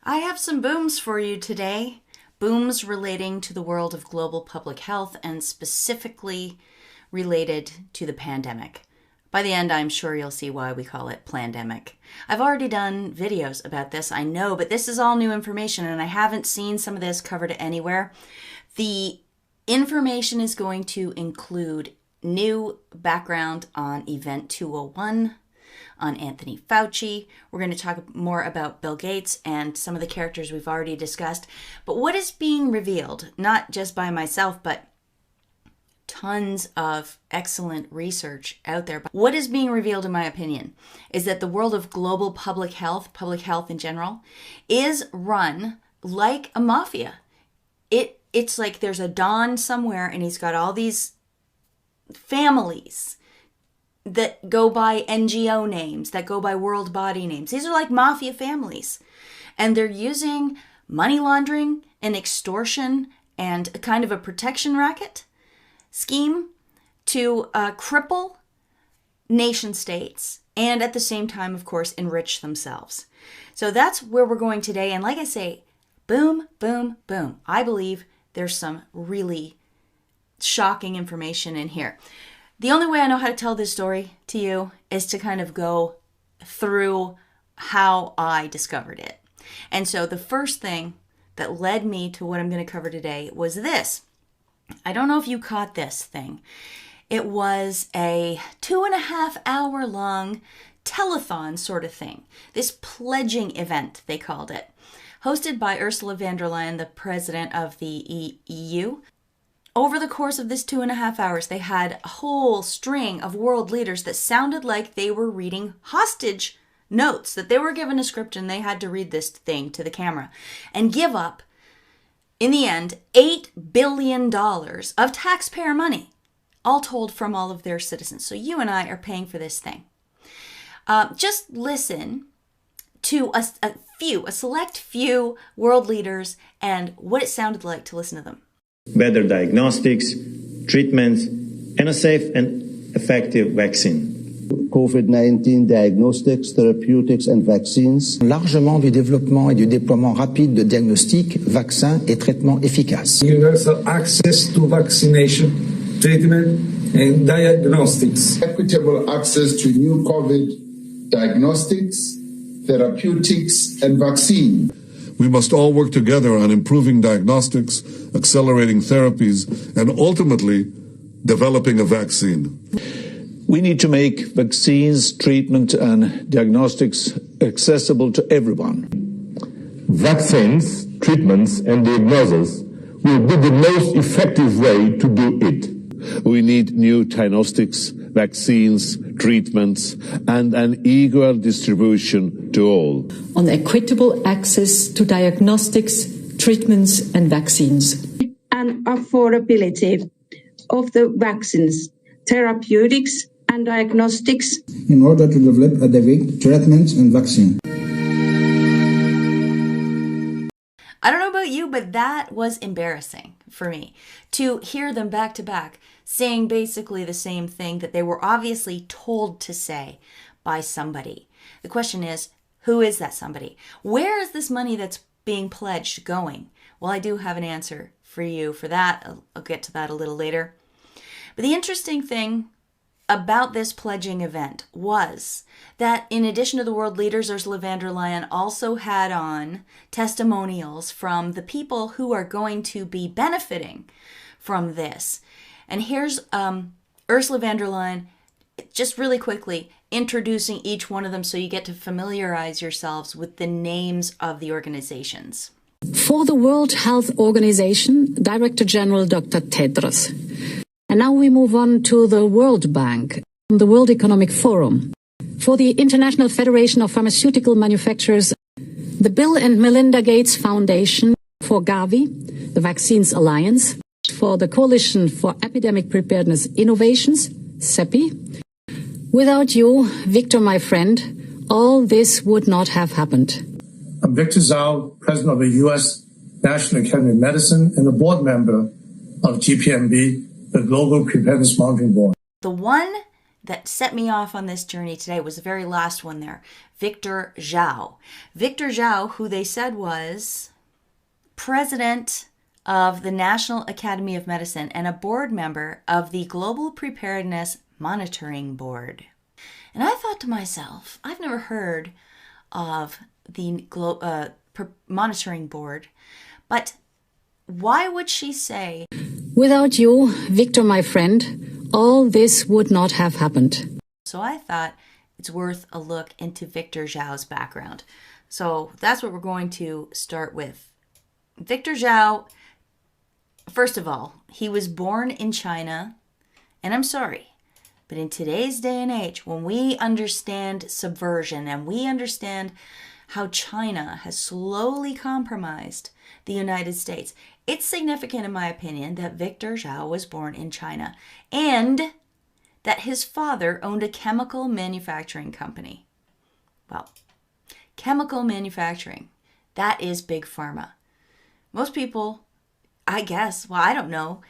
I have some booms for you today. Booms relating to the world of global public health and specifically related to the pandemic. By the end, I'm sure you'll see why we call it plandemic. I've already done videos about this, I know, but this is all new information and I haven't seen some of this covered anywhere. The information is going to include new background on Event 201, on Anthony Fauci. We're going to talk more about Bill Gates and some of the characters we've already discussed. But what is being revealed, not just by myself, but tons of excellent research out there. What is being revealed, in my opinion, is that the world of global public health in general, is run like a mafia. It's like there's a Don somewhere and he's got all these families that go by NGO names, that go by world body names. These are like mafia families. And they're using money laundering and extortion and a kind of a protection racket scheme to cripple nation states and at the same time, of course, enrich themselves. So that's where we're going today. And like I say, boom, boom, boom. I believe there's some really shocking information in here. The only way I know how to tell this story to you is to kind of go through how I discovered it. And so the first thing that led me to what I'm going to cover today was this. I don't know if you caught this thing. It was a 2.5 hour long telethon sort of thing. This pledging event, they called it, hosted by Ursula von der Leyen, the president of the EU. Over the course of this 2.5 hours, they had a whole string of world leaders that sounded like they were reading hostage notes, that they were given a script and they had to read this thing to the camera and give up, in the end, $8 billion of taxpayer money, all told from all of their citizens. So you and I are paying for this thing. Just listen to a select few world leaders and what it sounded like to listen to them. Better diagnostics, treatments, and a safe and effective vaccine. COVID-19 diagnostics, therapeutics, and vaccines. Largement du développement et du déploiement rapide de diagnostics, vaccins et traitements efficaces. Universal access to vaccination, treatment, and diagnostics. Equitable access to new COVID diagnostics, therapeutics, and vaccine. We must all work together on improving diagnostics, accelerating therapies, and ultimately developing a vaccine. We need to make vaccines, treatment, and diagnostics accessible to everyone. Vaccines, treatments, and diagnosis will be the most effective way to do it. We need new diagnostics, vaccines, treatments, and an equal distribution to all. On equitable access to diagnostics, treatments, and vaccines. And affordability of the vaccines, therapeutics, and diagnostics. In order to develop adequate treatments and vaccine. I don't know about you, but that was embarrassing for me to hear them back to back saying basically the same thing that they were obviously told to say by somebody. The question is, who is that somebody? Where is this money that's being pledged going? Well, I do have an answer for you for that. I'll get to that a little later. But the interesting thing about this pledging event was that in addition to the world leaders, Ursula von der Leyen also had on testimonials from the people who are going to be benefiting from this. And here's Ursula von der Leyen, just really quickly, introducing each one of them so you get to familiarize yourselves with the names of the organizations. For the World Health Organization, Director General Dr. Tedros. And now we move on to the World Bank, the World Economic Forum. For the International Federation of Pharmaceutical Manufacturers, the Bill and Melinda Gates Foundation. For Gavi, the Vaccines Alliance. For the Coalition for Epidemic Preparedness Innovations, CEPI. Without you, Victor, my friend, all this would not have happened. I'm Victor Zhao, President of the U.S. National Academy of Medicine and a board member of GPMB, the Global Preparedness Monitoring Board. The one that set me off on this journey today was the very last one there. Victor Zhao. Victor Zhao, who they said was president of the National Academy of Medicine and a board member of the Global Preparedness Monitoring Board. And I thought to myself, I've never heard of the monitoring board, but why would she say, "Without you, Victor, my friend, all this would not have happened"? So I thought it's worth a look into Victor Zhao's background. So that's what we're going to start with. Victor Zhao, first of all, he was born in China, and I'm sorry, but in today's day and age, when we understand subversion and we understand how China has slowly compromised the United States, it's significant, in my opinion, that Victor Zhao was born in China and that his father owned a chemical manufacturing company. Well, chemical manufacturing, that is big pharma. Most people, I guess, well, I don't know.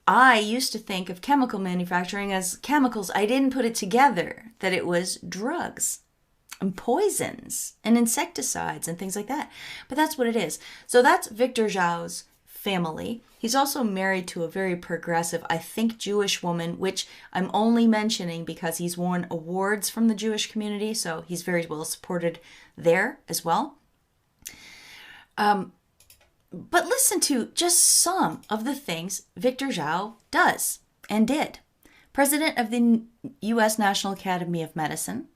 I used to think of chemical manufacturing as chemicals. I didn't put it together that it was drugs and poisons and insecticides and things like that. But that's what it is. So that's Victor Zhao's family. He's also married to a very progressive, I think, Jewish woman, which I'm only mentioning because he's won awards from the Jewish community, so he's very well supported there as well. But listen to just some of the things Victor Zhao does and did. President of the U.S. National Academy of Medicine,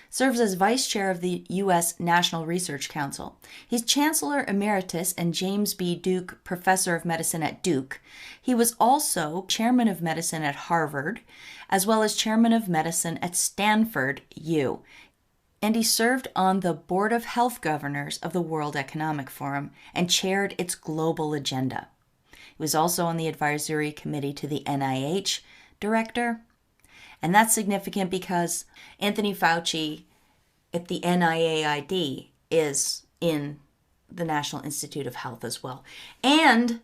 serves as vice chair of the U.S. National Research Council. He's Chancellor Emeritus and James B. Duke Professor of Medicine at Duke. He was also Chairman of Medicine at Harvard, as well as Chairman of Medicine at Stanford U. And he served on the Board of Health Governors of the World Economic Forum and chaired its global agenda. He was also on the advisory committee to the NIH director. And that's significant because Anthony Fauci at the NIAID is in the National Institute of Health as well. And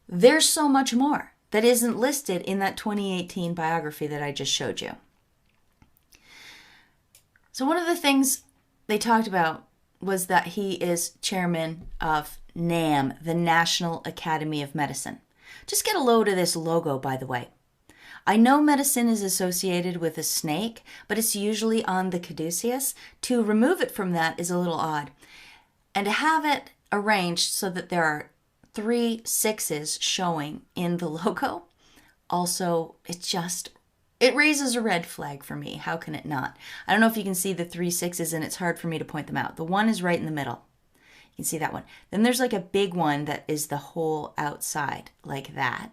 there's so much more that isn't listed in that 2018 biography that I just showed you. So one of the things they talked about was that he is chairman of NAM, the National Academy of Medicine. Just get a load of this logo, by the way. I know medicine is associated with a snake, but it's usually on the caduceus. To remove it from that is a little odd. And to have it arranged so that there are 3 6s showing in the logo, also, it raises a red flag for me. How can it not? I don't know if you can see the 3 6s, and it's hard for me to point them out. The one is right in the middle. You can see that one. Then there's like a big one that is the whole outside, like that.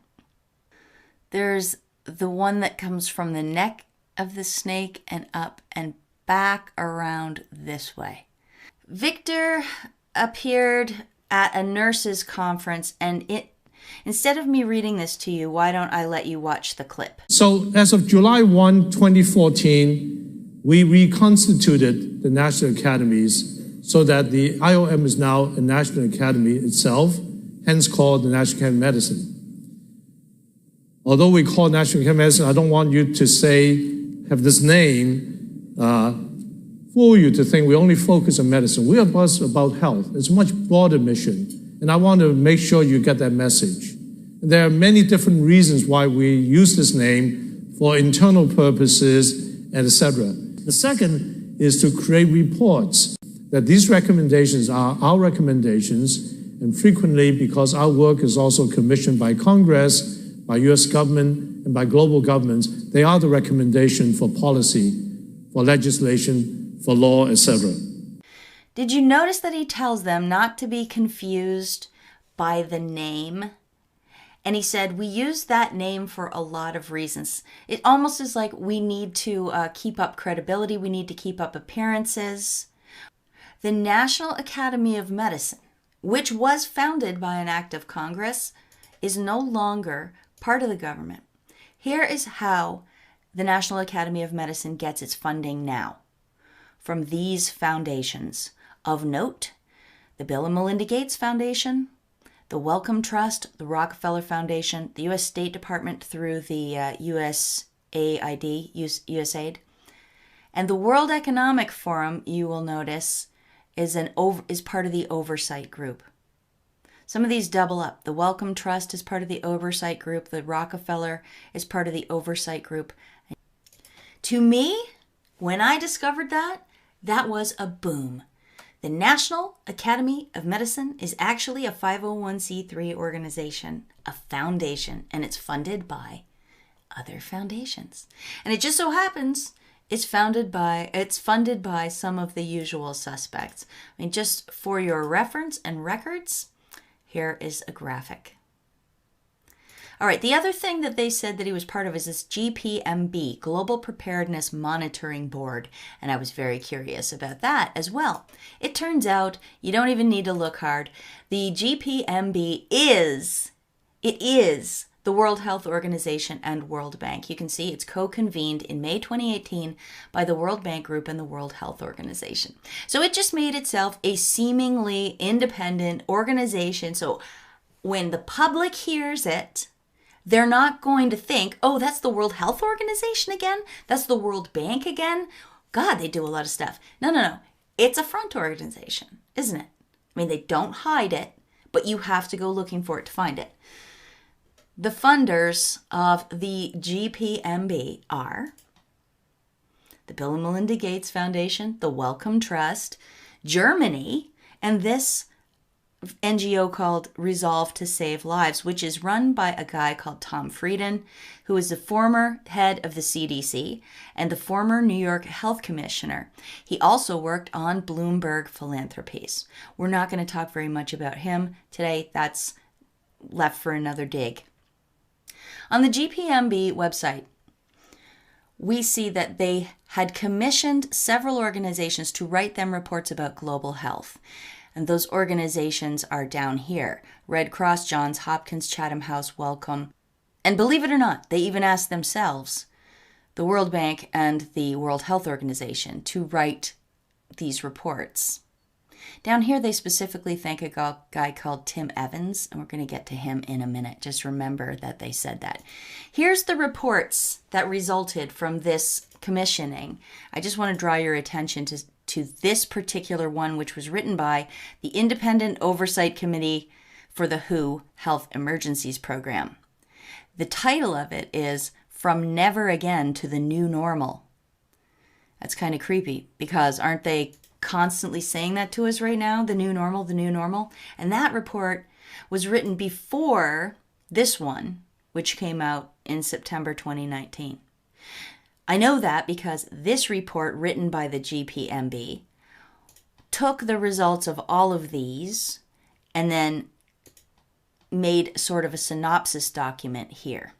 There's the one that comes from the neck of the snake and up and back around this way. Victor appeared at a nurses' conference, and instead of me reading this to you, why don't I let you watch the clip? So as of July 1, 2014, we reconstituted the National Academies so that the IOM is now a National Academy itself, hence called the National Academy of Medicine. Although we call National Academy of Medicine, I don't want you to have this name fool you to think we only focus on medicine. We are about health. It's a much broader mission. And I want to make sure you get that message. There are many different reasons why we use this name for internal purposes, and etc. The second is to create reports that these recommendations are our recommendations, and frequently, because our work is also commissioned by Congress, by U.S. government, and by global governments, they are the recommendation for policy, for legislation, for law, etc. Did you notice that he tells them not to be confused by the name? And he said, we use that name for a lot of reasons. It almost is like we need to keep up credibility. We need to keep up appearances. The National Academy of Medicine, which was founded by an act of Congress, is no longer part of the government. Here is how the National Academy of Medicine gets its funding now. From these foundations. Of note, the Bill and Melinda Gates Foundation, the Wellcome Trust, the Rockefeller Foundation, the U.S. State Department through the USAID, And the World Economic Forum, you will notice, is part of the oversight group. Some of these double up. The Wellcome Trust is part of the oversight group. The Rockefeller is part of the oversight group. To me, when I discovered that, that was a boom. The National Academy of Medicine is actually a 501c3 organization, a foundation, and it's funded by other foundations. And it just so happens it's funded by some of the usual suspects. I mean, just for your reference and records, here is a graphic. All right, the other thing that they said that he was part of is this GPMB, Global Preparedness Monitoring Board, and I was very curious about that as well. It turns out you don't even need to look hard. The GPMB is the World Health Organization and World Bank. You can see it's co-convened in May 2018 by the World Bank Group and the World Health Organization. So it just made itself a seemingly independent organization. So when the public hears it, they're not going to think, oh, that's the World Health Organization again? That's the World Bank again? God, they do a lot of stuff. No. It's a front organization, isn't it? I mean, they don't hide it, but you have to go looking for it to find it. The funders of the GPMB are the Bill and Melinda Gates Foundation, the Wellcome Trust, Germany, and this NGO called Resolve to Save Lives, which is run by a guy called Tom Frieden, who is the former head of the CDC and the former New York Health Commissioner. He also worked on Bloomberg Philanthropies. We're not going to talk very much about him today. That's left for another dig. On the GPMB website, we see that they had commissioned several organizations to write them reports about global health. And those organizations are down here: Red Cross, Johns Hopkins, Chatham House, Wellcome. And believe it or not, they even asked themselves, the World Bank and the World Health Organization, to write these reports. Down here, they specifically thank a guy called Tim Evans, and we're going to get to him in a minute. Just remember that they said that. Here's the reports that resulted from this commissioning. I just want to draw your attention to this particular one, which was written by the Independent Oversight Committee for the WHO Health Emergencies Program. The title of it is From Never Again to the New Normal. That's kind of creepy, because aren't they constantly saying that to us right now? The new normal, the new normal. And that report was written before this one, which came out in September 2019. I know that because this report, written by the GPMB, took the results of all of these and then made sort of a synopsis document here.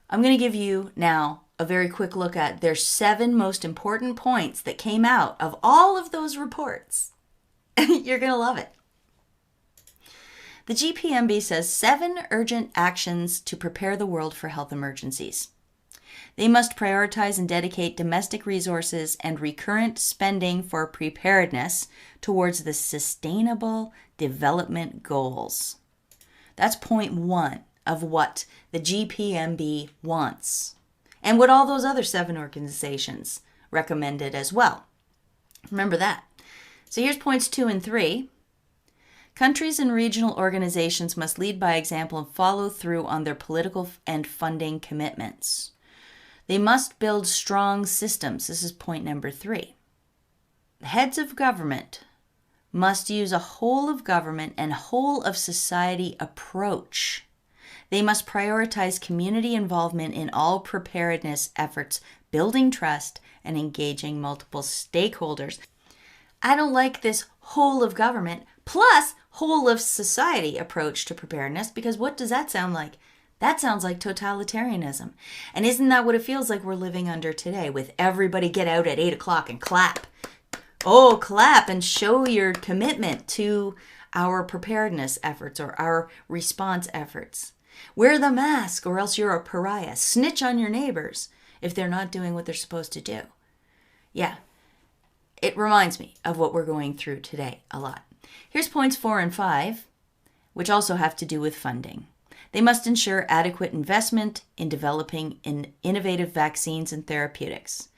I'm going to give you now a very quick look at their 7 most important points that came out of all of those reports. You're going to love it. The GPMB says 7 urgent actions to prepare the world for health emergencies. They must prioritize and dedicate domestic resources and recurrent spending for preparedness towards the Sustainable Development Goals. That's point 1 of what the GPMB wants, and what all those other 7 organizations recommended as well. Remember that. So here's points 2 and 3. Countries and regional organizations must lead by example and follow through on their political and funding commitments. They must build strong systems. This is point number 3. The heads of government must use a whole of government and whole of society approach. They must prioritize community involvement in all preparedness efforts, building trust and engaging multiple stakeholders. I don't like this whole of government plus whole of society approach to preparedness, because what does that sound like? That sounds like totalitarianism. And isn't that what it feels like we're living under today, with everybody get out at 8 o'clock and clap? Oh, clap and show your commitment to our preparedness efforts or our response efforts. Wear the mask or else you're a pariah. Snitch on your neighbors if they're not doing what they're supposed to do. Yeah, it reminds me of what we're going through today a lot. Here's points 4 and 5, which also have to do with funding. They must ensure adequate investment in developing innovative vaccines and therapeutics.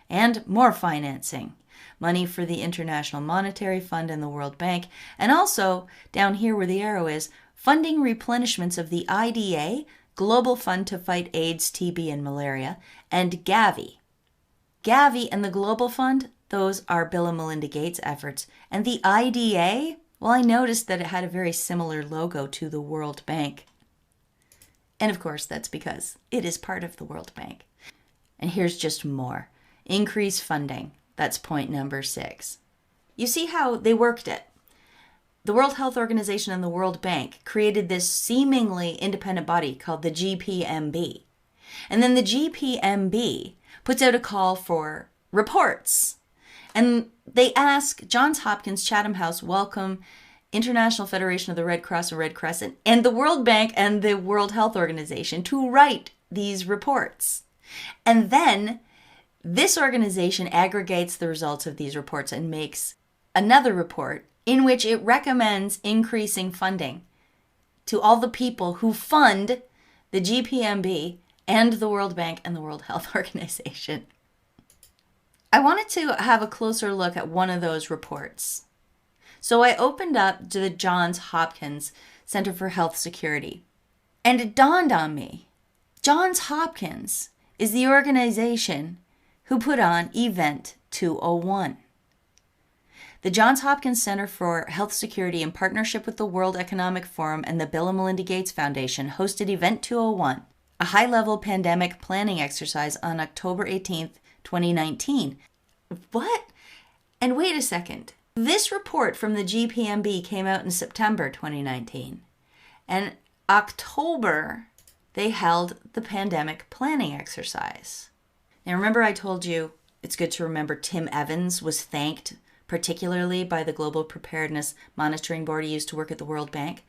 and more financing. Money for the International Monetary Fund and the World Bank, and also, down here where the arrow is, funding replenishments of the IDA, Global Fund to Fight AIDS, TB, and Malaria, and Gavi. Gavi and the Global Fund, those are Bill and Melinda Gates efforts. And the IDA, well, I noticed that it had a very similar logo to the World Bank. And of course, that's because it is part of the World Bank. And here's just more. Increase funding. That's point number 6. You see how they worked it. The World Health Organization and the World Bank created this seemingly independent body called the GPMB. And then the GPMB puts out a call for reports. And they ask Johns Hopkins, Chatham House, Wellcome, International Federation of the Red Cross and Red Crescent, and the World Bank and the World Health Organization to write these reports. And then this organization aggregates the results of these reports and makes another report in which it recommends increasing funding to all the people who fund the GPMB and the World Bank and the World Health Organization. I wanted to have a closer look at one of those reports. So I opened up to the Johns Hopkins Center for Health Security, and it dawned on me, Johns Hopkins is the organization who put on Event 201. The Johns Hopkins Center for Health Security, in partnership with the World Economic Forum and the Bill and Melinda Gates Foundation, hosted Event 201, a high-level pandemic planning exercise on October 18th, 2019. What? And wait a second. This report from the GPMB came out in September 2019. And October, they held the pandemic planning exercise. Now remember I told you it's good to remember Tim Evans was thanked particularly by the Global Preparedness Monitoring Board he used to work at the World Bank?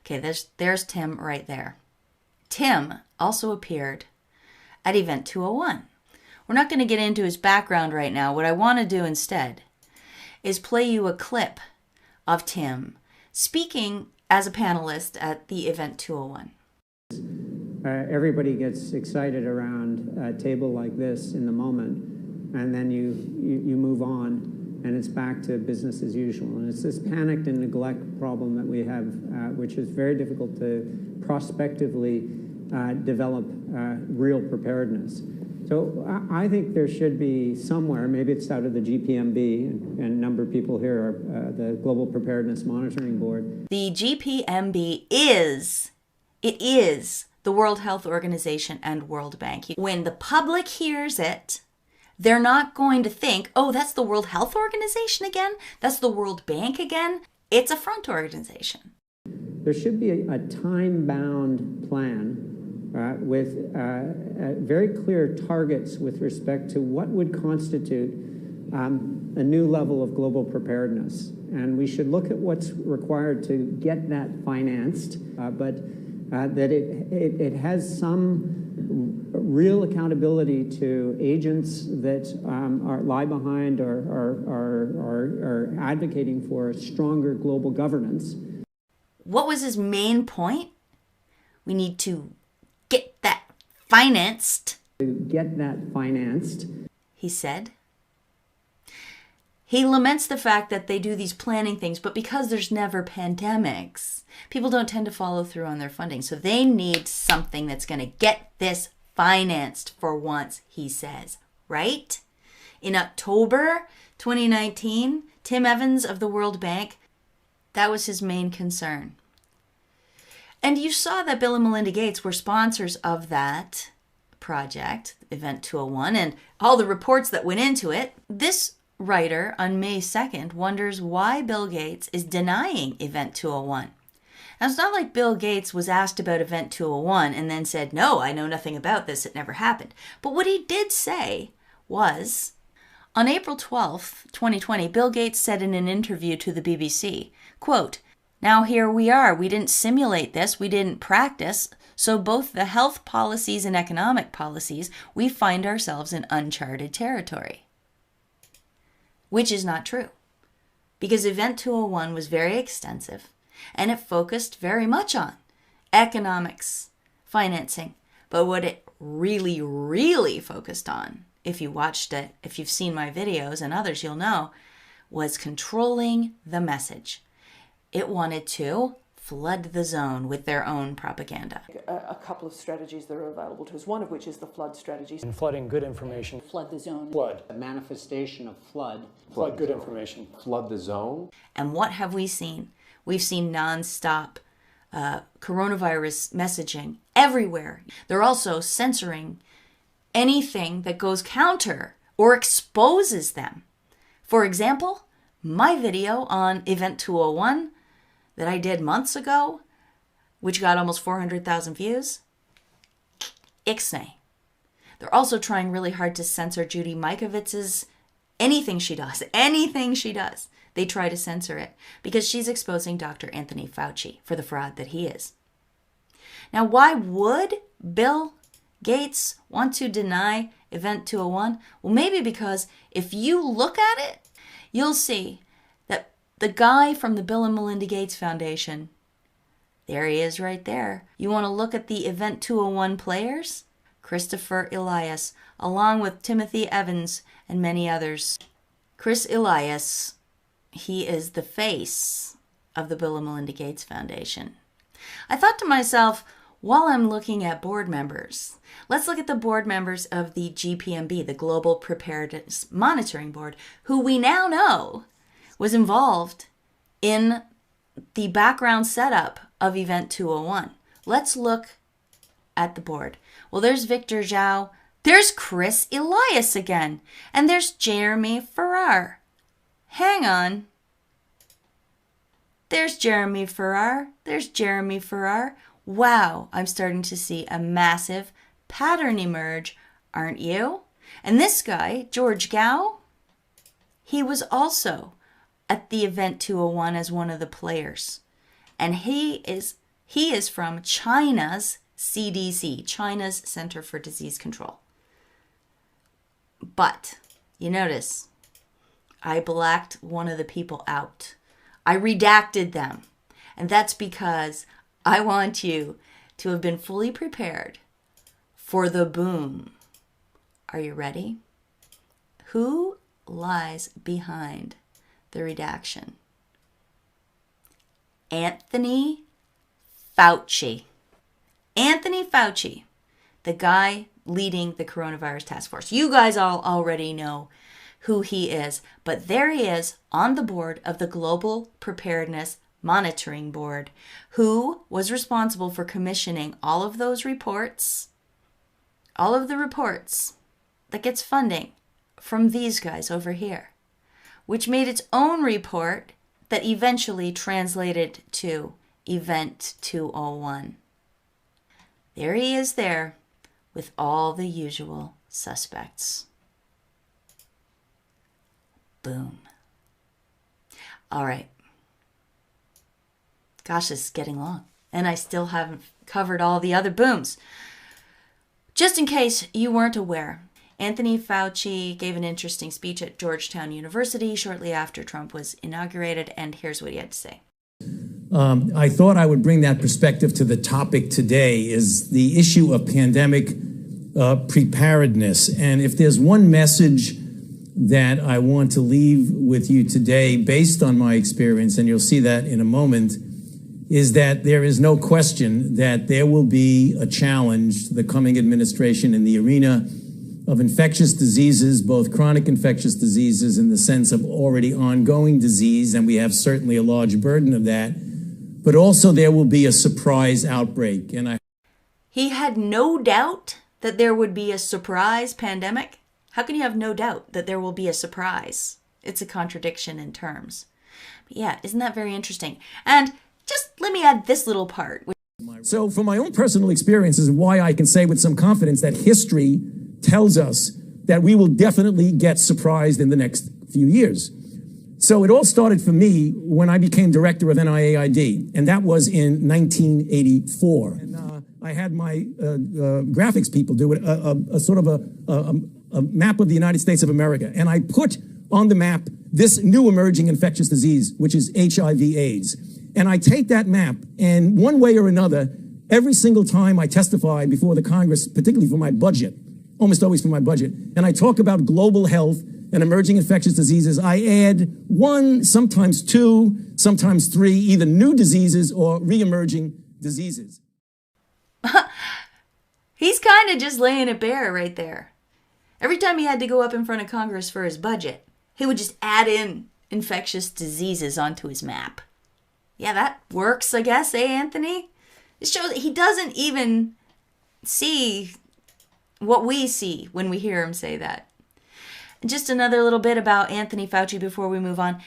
Okay, there's Tim right there. Tim also appeared at Event 201. We're not going to get into his background right now. What I want to do instead is play you a clip of Tim speaking as a panelist at the Event 201. Everybody gets excited around a table like this in the moment, and then you move on, and it's back to business as usual. And it's this panicked and neglect problem that we have, which is very difficult to prospectively develop real preparedness. So I think there should be somewhere, maybe it's out of the GPMB, and a number of people here are the Global Preparedness Monitoring Board. The GPMB is the World Health Organization and World Bank. When the public hears it, they're not going to think, oh, that's the World Health Organization again? That's the World Bank again? It's a front organization. There should be a time-bound plan with very clear targets with respect to what would constitute a new level of global preparedness. And we should look at what's required to get that financed, but that it has some real accountability to agents that lie behind or are advocating for stronger global governance. What was his main point? We need to get that financed. To get that financed, he said. He laments the fact that they do these planning things, but because there's never pandemics, people don't tend to follow through on their funding. So they need something that's going to get this financed for once, he says, right? In October 2019, Tim Evans of the World Bank, that was his main concern. And you saw that Bill and Melinda Gates were sponsors of that project, Event 201, and all the reports that went into it. This writer on May 2nd wonders why Bill Gates is denying Event 201. Now, it's not like Bill Gates was asked about Event 201 and then said, no, I know nothing about this, it never happened. But what he did say was, on April 12th, 2020, Bill Gates said in an interview to the BBC, quote, now here we are, we didn't simulate this, we didn't practice, so both the health policies and economic policies, we find ourselves in uncharted territory. Which is not true, because Event 201 was very extensive, and it focused very much on economics, financing, but what it really, really focused on if you watched it, if you've seen my videos and others, you'll know, was controlling the message. It wanted to flood the zone with their own propaganda. A couple of strategies that are available to us, one of which is the flood strategy. And flooding good information. Flood the zone. Flood. A manifestation of flood. Flood good information. Flood the zone. And what have we seen? We've seen nonstop coronavirus messaging everywhere. They're also censoring anything that goes counter or exposes them. For example, my video on Event 201 that I did months ago, which got almost 400,000 views, ixnay. They're also trying really hard to censor Judy Mikovits's anything she does. They try to censor it because she's exposing Dr. Anthony Fauci for the fraud that he is. Now, why would Bill Gates want to deny Event 201? Well, maybe because if you look at it, you'll see that the guy from the Bill and Melinda Gates Foundation, there he is right there. You want to look at the Event 201 players? Christopher Elias, along with Timothy Evans and many others. Chris Elias, he is the face of the Bill and Melinda Gates Foundation. I thought to myself, while I'm looking at board members, let's look at the board members of the GPMB, the Global Preparedness Monitoring Board, who we now know was involved in the background setup of Event 201. Let's look at the board. Well, there's Victor Zhao, there's Chris Elias again, and there's Jeremy Farrar. Hang on. There's Jeremy Farrar. Wow, I'm starting to see a massive pattern emerge, aren't you? And this guy, George Gao, he was also at the Event 201 as one of the players. And he is from China's CDC, China's Center for Disease Control. But you notice, I blacked one of the people out. I redacted them. And that's because I want you to have been fully prepared for the boom. Are you ready? Who lies behind the redaction? Anthony Fauci. Anthony Fauci, the guy leading the coronavirus task force. You guys all already know who he is, but there he is on the board of the Global Preparedness Monitoring Board, who was responsible for commissioning all of those reports, all of the reports that gets funding from these guys over here, which made its own report that eventually translated to Event 201. There he is there with all the usual suspects. Boom. All right. Gosh, this is getting long. And I still haven't covered all the other booms. Just in case you weren't aware, Anthony Fauci gave an interesting speech at Georgetown University shortly after Trump was inaugurated, and here's what he had to say. I thought I would bring that perspective to the topic today, is the issue of pandemic preparedness. And if there's one message that I want to leave with you today, based on my experience, and you'll see that in a moment, is that there is no question that there will be a challenge to the coming administration in the arena of infectious diseases, both chronic infectious diseases in the sense of already ongoing disease, and we have certainly a large burden of that, but also there will be a surprise outbreak. And He had no doubt that there would be a surprise pandemic. How can you have no doubt that there will be a surprise? It's a contradiction in terms. But yeah, isn't that very interesting? And just let me add this little part. So from my own personal experiences, why I can say with some confidence that history tells us that we will definitely get surprised in the next few years. So it all started for me when I became director of NIAID, and that was in 1984. And I had my graphics people do a sort of a map of the United States of America, and I put on the map this new emerging infectious disease, which is HIV/AIDS. And I take that map, and one way or another, every single time I testify before the Congress, particularly for my budget, almost always for my budget, and I talk about global health and emerging infectious diseases, I add one, sometimes two, sometimes three, either new diseases or re-emerging diseases. He's kind of just laying it bare right there. Every time he had to go up in front of Congress for his budget, he would just add in infectious diseases onto his map. Yeah, that works, I guess, Anthony? It shows that he doesn't even see what we see when we hear him say that. And just another little bit about Anthony Fauci before we move on.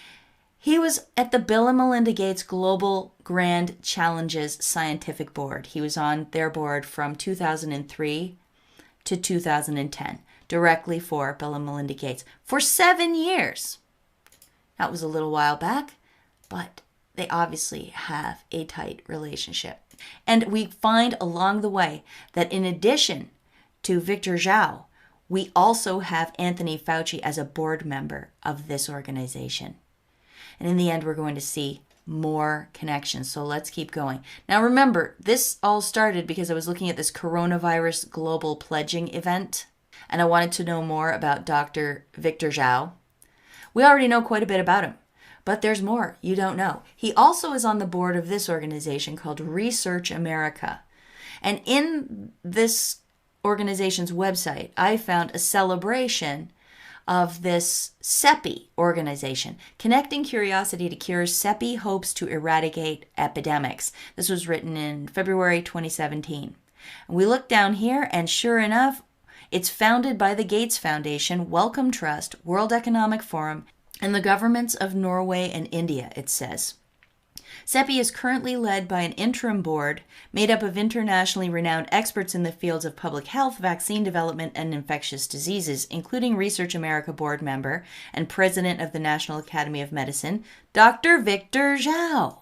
He was at the Bill and Melinda Gates Global Grand Challenges Scientific Board. He was on their board from 2003 to 2010, directly for Bill and Melinda Gates, for 7 years. That was a little while back, but they obviously have a tight relationship. And we find along the way that in addition to Victor Zhao, we also have Anthony Fauci as a board member of this organization. And in the end, we're going to see more connections. So let's keep going. Now remember, this all started because I was looking at this coronavirus global pledging event, and I wanted to know more about Dr. Victor Zhao. We already know quite a bit about him, but there's more you don't know. He also is on the board of this organization called Research America. And in this organization's website, I found a celebration of this CEPI organization, Connecting Curiosity to Cures. CEPI hopes to eradicate epidemics. This was written in February 2017. And we look down here, and sure enough, it's founded by the Gates Foundation, Wellcome Trust, World Economic Forum, and the governments of Norway and India, it says. CEPI is currently led by an interim board made up of internationally renowned experts in the fields of public health, vaccine development, and infectious diseases, including Research America board member and president of the National Academy of Medicine, Dr. Victor Zhao.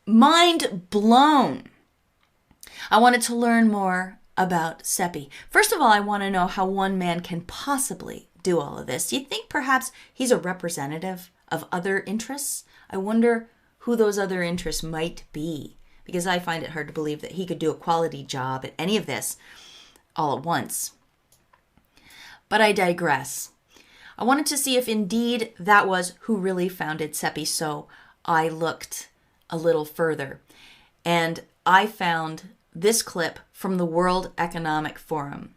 Mind blown. I wanted to learn more about CEPI. First of all, I want to know how one man can possibly do all of this. Do you think perhaps he's a representative of other interests? I wonder who those other interests might be, because I find it hard to believe that he could do a quality job at any of this all at once. But I digress. I wanted to see if indeed that was who really founded CEPI, so I looked a little further, and I found this clip from the World Economic Forum.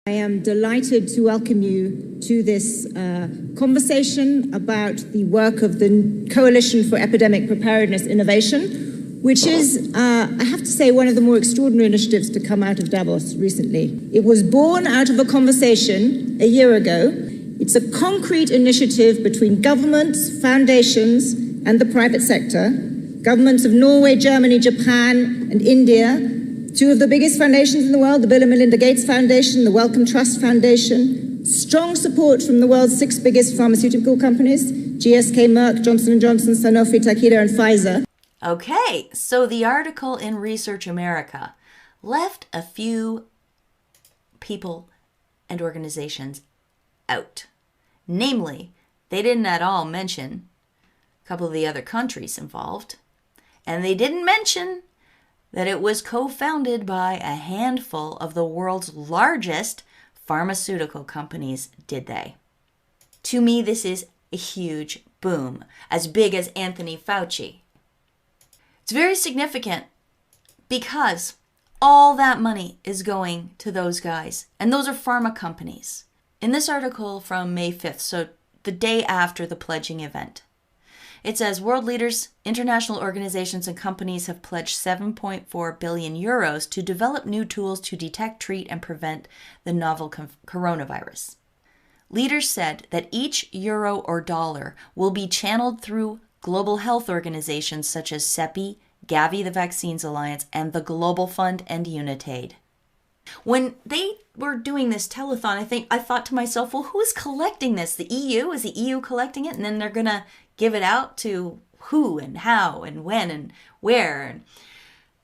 I am delighted to welcome you to this conversation about the work of the Coalition for Epidemic Preparedness Innovation, which is, I have to say, one of the more extraordinary initiatives to come out of Davos recently. It was born out of a conversation a year ago. It's a concrete initiative between governments, foundations, and the private sector. Governments of Norway, Germany, Japan, and India. Two of the biggest foundations in the world, the Bill and Melinda Gates Foundation, the Wellcome Trust Foundation. Strong support from the world's 6 biggest pharmaceutical companies, GSK, Merck, Johnson & Johnson, Sanofi, Takeda, and Pfizer. Okay, so the article in Research America left a few people and organizations out. Namely, they didn't at all mention a couple of the other countries involved, and they didn't mention that it was co-founded by a handful of the world's largest pharmaceutical companies, did they? To me, this is a huge boom, as big as Anthony Fauci. It's very significant because all that money is going to those guys, and those are pharma companies. In this article from May 5th, so the day after the pledging event, it says world leaders, international organizations, and companies have pledged 7.4 billion euros to develop new tools to detect, treat, and prevent the novel coronavirus. Leaders said that each euro or dollar will be channeled through global health organizations such as CEPI, Gavi, the Vaccines Alliance, and the Global Fund and Unitaid. When they were doing this telethon, I thought to myself, well, who is collecting this? The EU? Is the EU collecting it? And then they're going to give it out to who and how and when and where?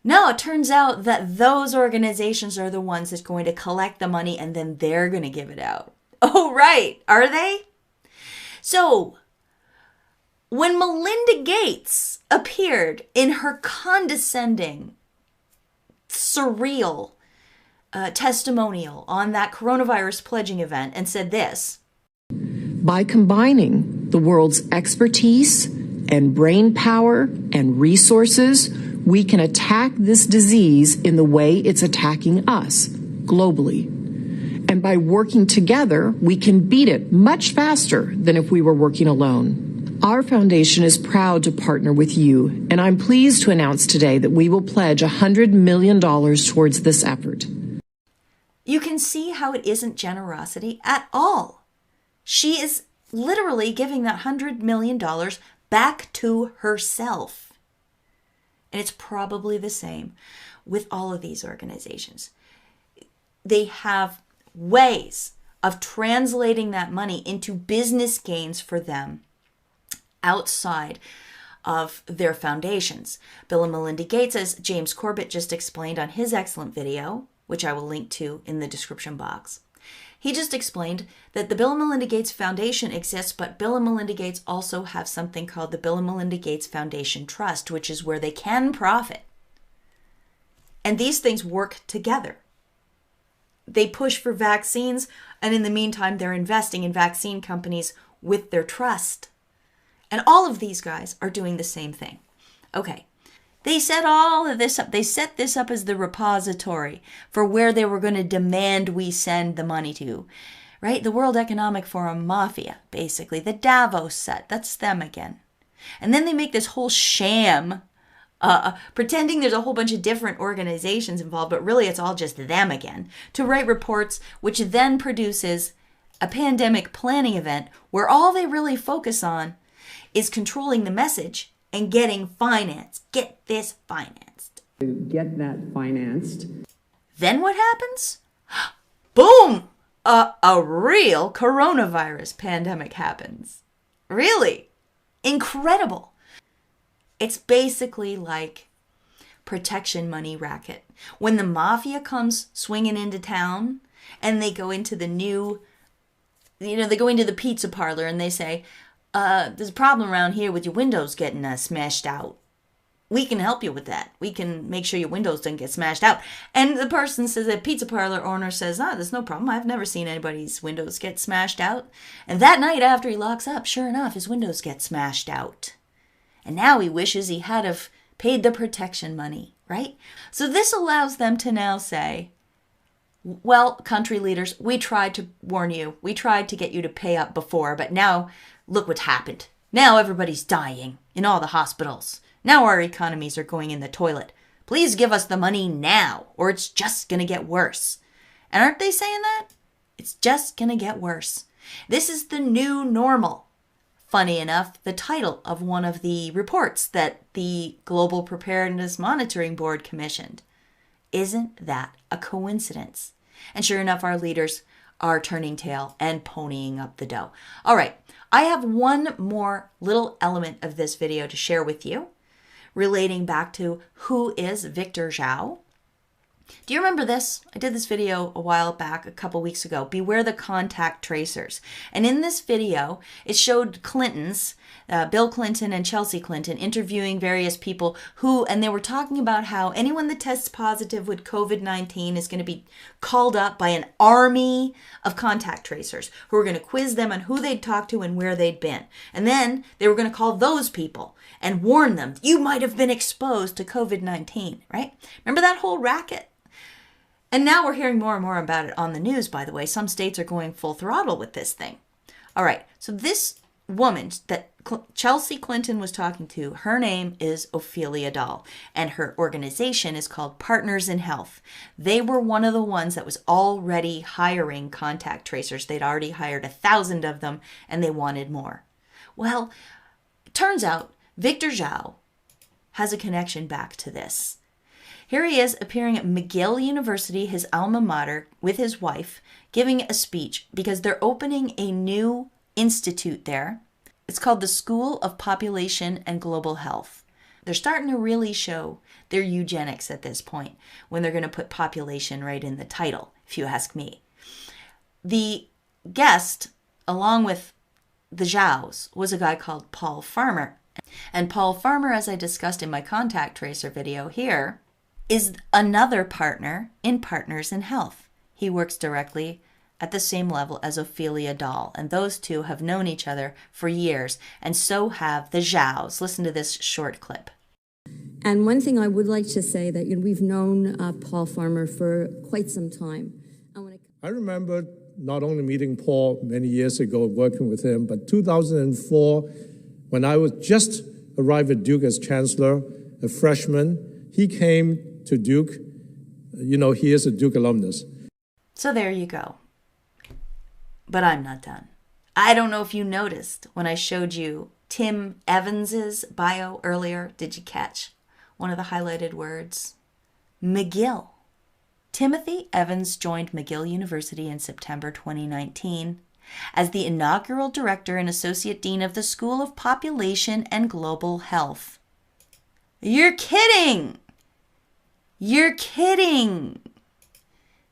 No, it turns out that those organizations are the ones that's going to collect the money, and then they're going to give it out. Oh, right. Are they? So, when Melinda Gates appeared in her condescending, surreal testimonial on that coronavirus pledging event and said this. By combining the world's expertise and brain power and resources, we can attack this disease in the way it's attacking us globally. And by working together, we can beat it much faster than if we were working alone. Our foundation is proud to partner with you, and I'm pleased to announce today that we will pledge $100 million towards this effort. You can see how it isn't generosity at all. She is literally giving that $100 million back to herself. And it's probably the same with all of these organizations. They have ways of translating that money into business gains for them outside of their foundations. Bill and Melinda Gates, as James Corbett just explained on his excellent video, which I will link to in the description box. He just explained that the Bill and Melinda Gates Foundation exists, but Bill and Melinda Gates also have something called the Bill and Melinda Gates Foundation Trust, which is where they can profit. And these things work together. They push for vaccines, and in the meantime, they're investing in vaccine companies with their trust. And all of these guys are doing the same thing. Okay. They set all of this up. They set this up as the repository for where they were going to demand we send the money to, right? The World Economic Forum Mafia, basically. The Davos set. That's them again. And then they make this whole sham, pretending there's a whole bunch of different organizations involved, but really it's all just them again, to write reports, which then produces a pandemic planning event where all they really focus on is controlling the message and getting finance. Get this financed. To get that financed. Then what happens? Boom! A real coronavirus pandemic happens. Really? Incredible. It's basically like protection money racket. When the mafia comes swinging into town and they go into the new, they go into the pizza parlor and they say, there's a problem around here with your windows getting smashed out. We can help you with that. We can make sure your windows don't get smashed out. And the person says, the pizza parlor owner says, there's no problem. I've never seen anybody's windows get smashed out. And that night after he locks up, sure enough, his windows get smashed out. And now he wishes he had have paid the protection money, right? So this allows them to now say, well, country leaders, we tried to warn you. We tried to get you to pay up before, but now look what's happened. Now everybody's dying in all the hospitals. Now our economies are going in the toilet. Please give us the money now, or it's just going to get worse. And aren't they saying that? It's just going to get worse. This is the new normal. Funny enough, the title of one of the reports that the Global Preparedness Monitoring Board commissioned. Isn't that a coincidence? And sure enough, our leaders are turning tail and ponying up the dough. All right, I have one more little element of this video to share with you relating back to who is Victor Zhao. Do you remember this? I did this video a while back, a couple weeks ago. Beware the contact tracers. And in this video, it showed Clintons, Bill Clinton and Chelsea Clinton, interviewing various people and they were talking about how anyone that tests positive with COVID-19 is going to be called up by an army of contact tracers who are going to quiz them on who they'd talked to and where they'd been. And then they were going to call those people and warn them, you might have been exposed to COVID-19, right? Remember that whole racket? And now we're hearing more and more about it on the news, by the way. Some states are going full throttle with this thing. All right, so this woman that Chelsea Clinton was talking to, her name is Ophelia Dahl, and her organization is called Partners in Health. They were one of the ones that was already hiring contact tracers. They'd already hired 1,000 of them, and they wanted more. Well, it turns out Victor Zhao has a connection back to this. Here he is appearing at McGill University, his alma mater, with his wife, giving a speech because they're opening a new institute there. It's called the School of Population and Global Health. They're starting to really show their eugenics at this point when they're going to put population right in the title, if you ask me. The guest, along with the Zhaos, was a guy called Paul Farmer. And Paul Farmer, as I discussed in my contact tracer video here, is another partner in Partners in Health. He works directly at the same level as Ophelia Dahl, and those two have known each other for years, and so have the Zhaos. Listen to this short clip. And one thing I would like to say that we've known Paul Farmer for quite some time. I remember not only meeting Paul many years ago, working with him, but 2004, when I was just arrived at Duke as chancellor, a freshman, he came to Duke. You know, he is a Duke alumnus. So there you go. But I'm not done. I don't know if you noticed when I showed you Tim Evans's bio earlier. Did you catch one of the highlighted words? McGill. Timothy Evans joined McGill University in September 2019 as the inaugural director and associate dean of the School of Population and Global Health. You're kidding! You're kidding!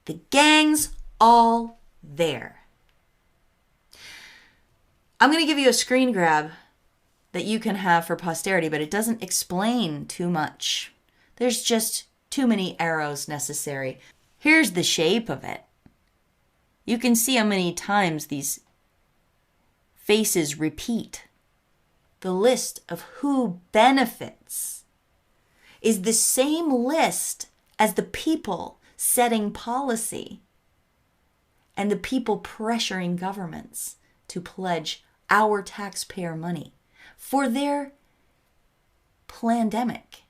The gang's all there. I'm going to give you a screen grab that you can have for posterity, but it doesn't explain too much. There's just too many arrows necessary. Here's the shape of it. You can see how many times these faces repeat. The list of who benefits is the same list as the people setting policy and the people pressuring governments to pledge our taxpayer money for their plandemic.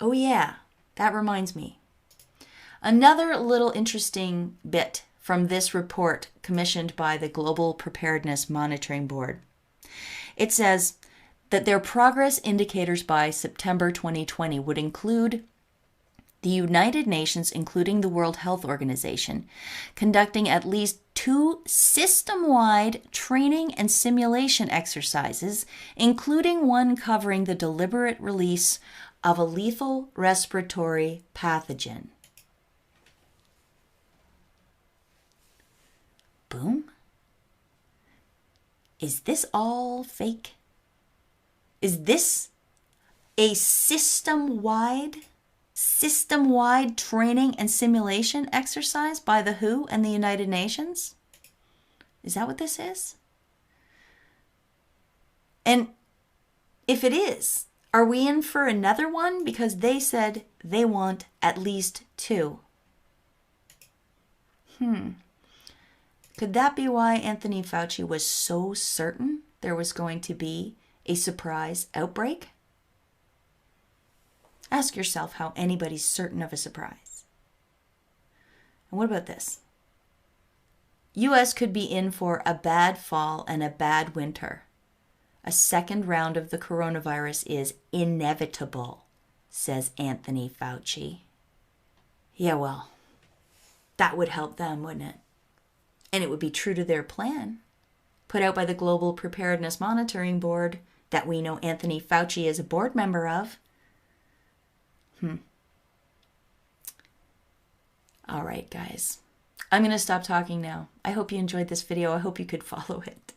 Oh yeah, that reminds me. Another little interesting bit from this report commissioned by the Global Preparedness Monitoring Board. It says that their progress indicators by September 2020 would include the United Nations, including the World Health Organization, conducting at least 2 system-wide training and simulation exercises, including one covering the deliberate release of a lethal respiratory pathogen. Boom? Is this all fake? Is this a system-wide training and simulation exercise by the WHO and the United Nations? Is that what this is? And if it is, are we in for another one? Because they said they want at least 2. Could that be why Anthony Fauci was so certain there was going to be a surprise outbreak? Ask yourself how anybody's certain of a surprise. And what about this? U.S. could be in for a bad fall and a bad winter. A second round of the coronavirus is inevitable, says Anthony Fauci. Yeah, well, that would help them, wouldn't it? And it would be true to their plan, put out by the Global Preparedness Monitoring Board that we know Anthony Fauci is a board member of. All right, guys. I'm going to stop talking now. I hope you enjoyed this video. I hope you could follow it.